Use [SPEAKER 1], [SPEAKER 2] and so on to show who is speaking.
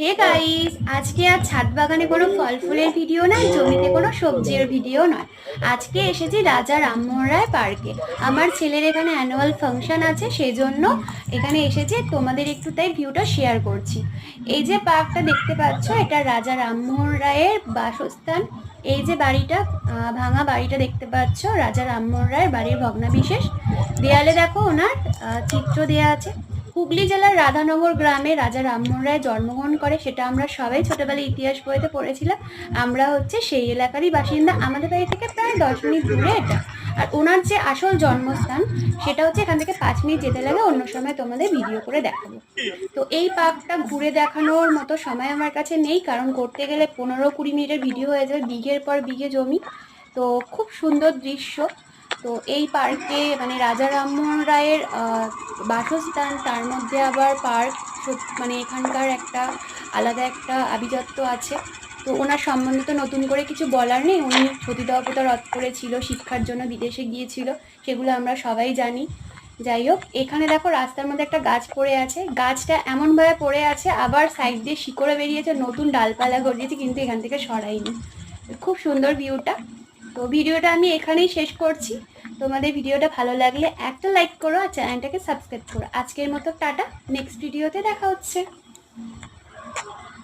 [SPEAKER 1] Hey guys, আজকে আর ছাদ বাগানে কোনো ফল ফুলের ভিডিও নয়, জমিতে কোনো সবজির ভিডিও নয়। আজকে এসেছি রাজা রামমোহন রায় পার্কে। আমার ছেলের এখানে অ্যানুয়াল ফাংশন আছে, সেই জন্য এখানে এসেছি। তোমাদের একটু তাই ভিউটা শেয়ার করছি। এই যে পার্কটা দেখতে পাচ্ছ, এটা রাজা রামমোহন রায়ের বাসস্থান। এই যে বাড়িটা, ভাঙা বাড়িটা দেখতে পাচ্ছ, রাজা রামমোহন রায়ের বাড়ির ভগ্নাবিশেষ। দেয়ালে দেখো ওনার চিত্র দেয়া আছে। হুগলি জেলার রাধানগর গ্রামে রাজা রামমোহন রায় জন্মগ্রহণ করে, সেটা আমরা সবাই ছোটবেলায় ইতিহাস বইতে পড়েছিলাম। আমরা হচ্ছে সেই এলাকারই বাসিন্দা, আমাদের বাড়ি থেকে প্রায় 10 মিনিট দূরে এটা। আর ওনার যে আসল জন্মস্থান সেটা হচ্ছে এখান থেকে 5 মিনিট যেতে লাগে, অন্য সময় তোমাদের ভিডিও করে দেখাবো। তো এই পার্কটা ঘুরে দেখানোর মতো সময় আমার কাছে নেই, কারণ করতে গেলে 15-20 মিনিটের ভিডিও হয়ে যাবে, বিঘের পর বিঘে জমি। তো খুব সুন্দর দৃশ্য। তো এই পার্কে মানে রাজা রামমোহন রায়ের বাসস্থান, তার মধ্যে আবার পার্ক, মানে এখানকার একটা আলাদা একটা আভিজাত্য আছে। তো ওনার সম্বন্ধে তো নতুন করে কিছু বলার নেই, উনি সতীদাহ রদ করেছিল, শিক্ষার জন্য বিদেশে গিয়েছিল, সেগুলো আমরা সবাই জানি। যাই হোক, এখানে দেখো রাস্তার মধ্যে একটা গাছ পড়ে আছে, গাছটা এমনভাবে পড়ে আছে, আবার সাইড দিয়ে শিকড়ে বেরিয়েছে, নতুন ডালপালা গজিয়েছে, কিন্তু এখান থেকে সরাইনি। খুব সুন্দর ভিউটা। তো ভিডিওটা আমি এখানেই শেষ করছি। তোমাদের ভিডিওটা ভালো লাগলে একটা লাইক করো আর চ্যানেলটাকে সাবস্ক্রাইব করো। আজকের মতো টাটা, নেক্সট ভিডিওতে দেখা হচ্ছে।